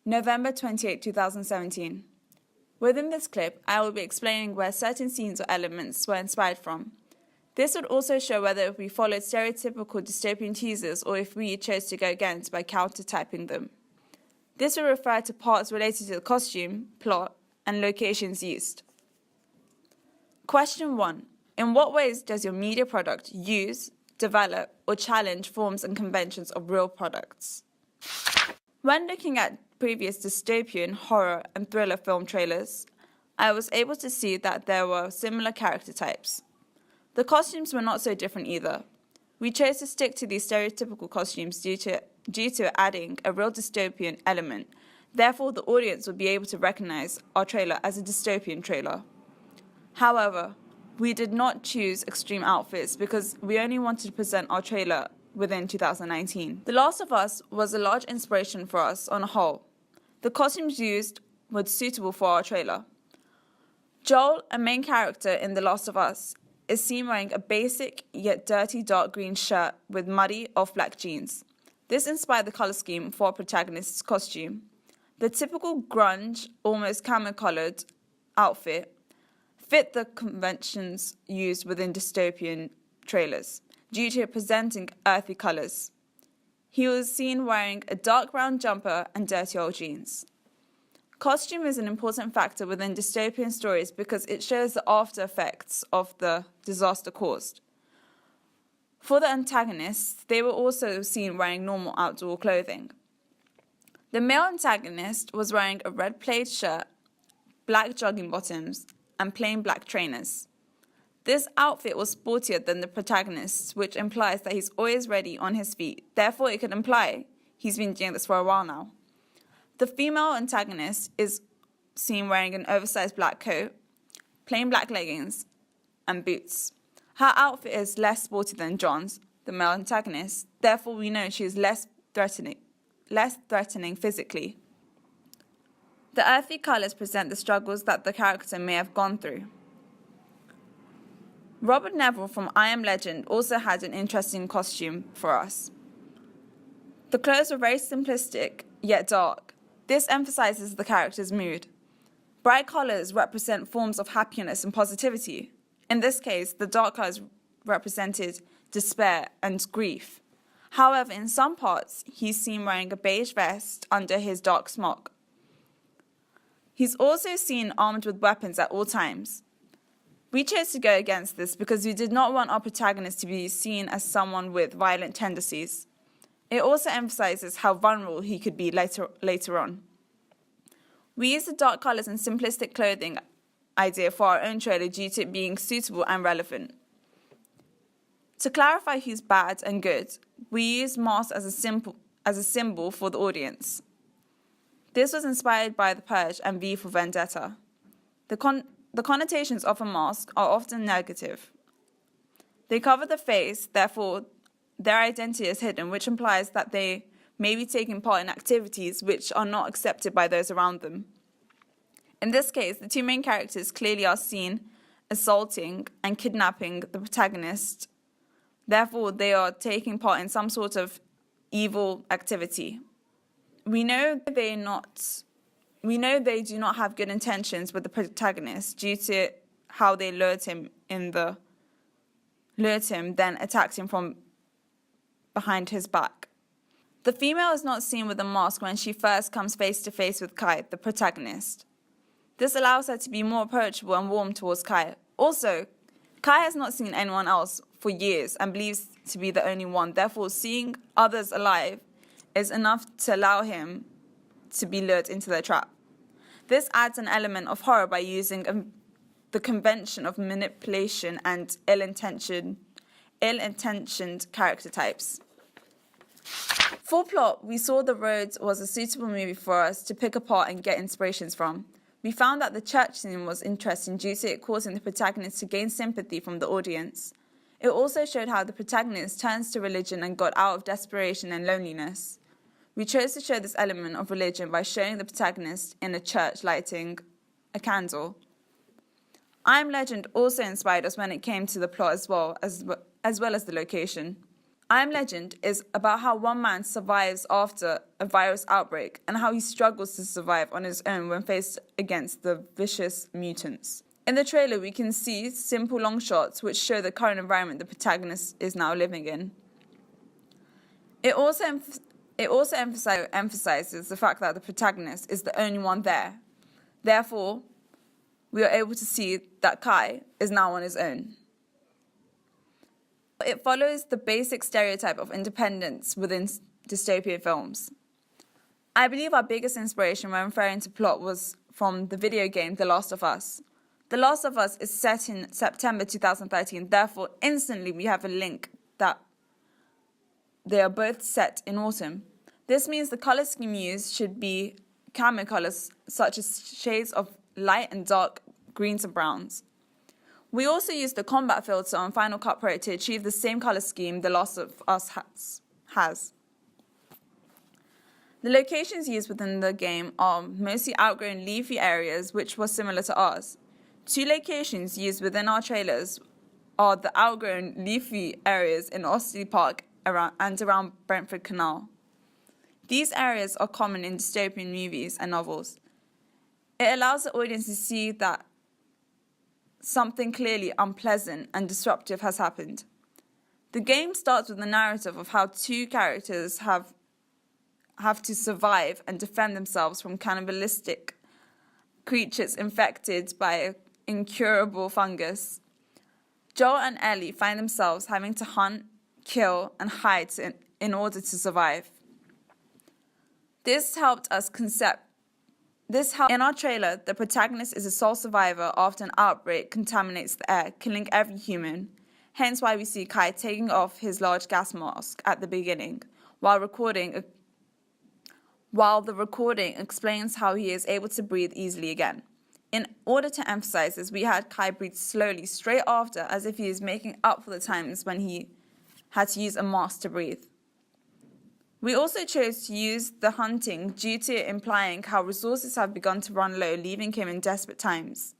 November 28, 2017. Within this clip, I will be explaining where certain scenes or elements were inspired from. This would also show whether we followed stereotypical dystopian teasers or if we chose to go against by counter-typing them. This will refer to parts related to the costume, plot, and locations used. Question 1. In what ways does your media product use, develop, or challenge forms and conventions of real products? When looking at previous dystopian, horror, and thriller film trailers, I was able to see that there were similar character types. The costumes were not so different either. We chose to stick to these stereotypical costumes due to adding a real dystopian element. Therefore, the audience would be able to recognize our trailer as a dystopian trailer. However, we did not choose extreme outfits because we only wanted to present our trailer within 2019. The Last of Us was a large inspiration for us on a whole. The costumes used were suitable for our trailer. Joel, a main character in The Last of Us, is seen wearing a basic yet dirty dark green shirt with muddy off-black jeans. This inspired the color scheme for our protagonist's costume. The typical grunge, almost camel-colored outfit fit the conventions used within dystopian trailers due to presenting earthy colors. He was seen wearing a dark brown jumper and dirty old jeans. Costume is an important factor within dystopian stories because it shows the after effects of the disaster caused. For the antagonists, they were also seen wearing normal outdoor clothing. The male antagonist was wearing a red plaid shirt, black jogging bottoms, and plain black trainers. This outfit was sportier than the protagonist's, which implies that he's always ready on his feet. Therefore, it could imply he's been doing this for a while now. The female antagonist is seen wearing an oversized black coat, plain black leggings, and boots. Her outfit is less sporty than John's, the male antagonist. Therefore, we know she is less threatening physically. The earthy colors present the struggles that the character may have gone through. Robert Neville from I Am Legend also had an interesting costume for us. The clothes were very simplistic, yet dark. This emphasizes the character's mood. Bright colors represent forms of happiness and positivity. In this case, the dark colors represented despair and grief. However, in some parts, he's seen wearing a beige vest under his dark smock. He's also seen armed with weapons at all times. We chose to go against this because we did not want our protagonist to be seen as someone with violent tendencies. It also emphasizes how vulnerable he could be later on. We used the dark colors and simplistic clothing idea for our own trailer due to it being suitable and relevant. To clarify who's bad and good, we used masks as a symbol for the audience. This was inspired by The Purge and V for Vendetta. The connotations of a mask are often negative. They cover the face, therefore their identity is hidden, which implies that they may be taking part in activities which are not accepted by those around them. In this case, the two main characters clearly are seen assaulting and kidnapping the protagonist. Therefore, they are taking part in some sort of evil activity. We know they do not have good intentions with the protagonist due to how they lured him, then attacked him from behind his back. The female is not seen with a mask when she first comes face to face with Kai, the protagonist. This allows her to be more approachable and warm towards Kai. Also, Kai has not seen anyone else for years and believes to be the only one. Therefore, seeing others alive is enough to allow him to be lured into their trap. This adds an element of horror by using the convention of manipulation and ill-intentioned character types. For plot, we saw The Road was a suitable movie for us to pick apart and get inspirations from. We found that the church scene was interesting due to it causing the protagonist to gain sympathy from the audience. It also showed how the protagonist turns to religion and got out of desperation and loneliness. We chose to show this element of religion by showing the protagonist in a church lighting a candle. I Am Legend also inspired us when it came to the plot as well as the location. I Am Legend is about how one man survives after a virus outbreak and how he struggles to survive on his own when faced against the vicious mutants. In the trailer, we can see simple long shots which show the current environment the protagonist is now living in. It also emphasizes the fact that the protagonist is the only one there. Therefore, we are able to see that Kai is now on his own. It follows the basic stereotype of independence within dystopian films. I believe our biggest inspiration when referring to plot was from the video game The Last of Us. The Last of Us is set in September 2013, therefore instantly we have a link that they are both set in autumn. This means the colour scheme used should be camo colours such as shades of light and dark greens and browns. We also used the combat filter on Final Cut Pro to achieve the same colour scheme The Last of Us has. The locations used within the game are mostly outgrown leafy areas which were similar to ours. 2 locations used within our trailers are the outgrown leafy areas in Osterley Park and around Brentford Canal. These areas are common in dystopian movies and novels. It allows the audience to see that something clearly unpleasant and disruptive has happened. The game starts with a narrative of how 2 characters have to survive and defend themselves from cannibalistic creatures infected by an incurable fungus. Joel and Ellie find themselves having to hunt, kill, and hide in order to survive. In our trailer, the protagonist is a sole survivor after an outbreak contaminates the air, killing every human. Hence why we see Kai taking off his large gas mask at the beginning, while the recording explains how he is able to breathe easily again. In order to emphasize this, we had Kai breathe slowly straight after, as if he is making up for the times when he had to use a mask to breathe. We also chose to use the hunting due to it implying how resources have begun to run low, leaving him in desperate times.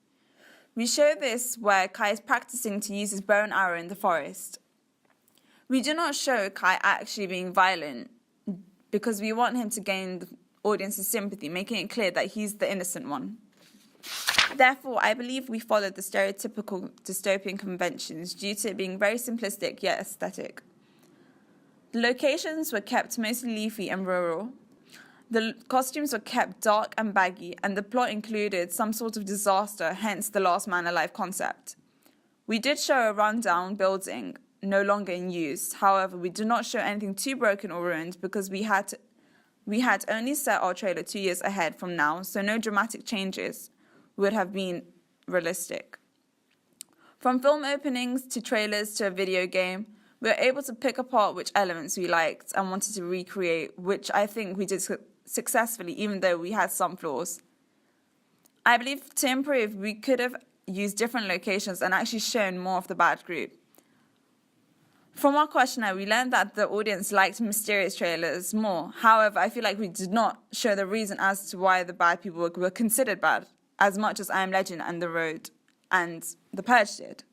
We show this where Kai is practicing to use his bow and arrow in the forest. We do not show Kai actually being violent because we want him to gain the audience's sympathy, making it clear that he's the innocent one. Therefore, I believe we followed the stereotypical dystopian conventions due to it being very simplistic yet aesthetic. The locations were kept mostly leafy and rural. The costumes were kept dark and baggy, and the plot included some sort of disaster, hence the last man alive concept. We did show a rundown building, no longer in use. However, we did not show anything too broken or ruined because we had only set our trailer 2 years ahead from now, so no dramatic changes would have been realistic. From film openings to trailers to a video game, we were able to pick apart which elements we liked and wanted to recreate, which I think we did successfully, even though we had some flaws. I believe to improve, we could have used different locations and actually shown more of the bad group. From our questionnaire, we learned that the audience liked mysterious trailers more. However, I feel like we did not show the reason as to why the bad people were considered bad, as much as I Am Legend and The Road and The Purge did.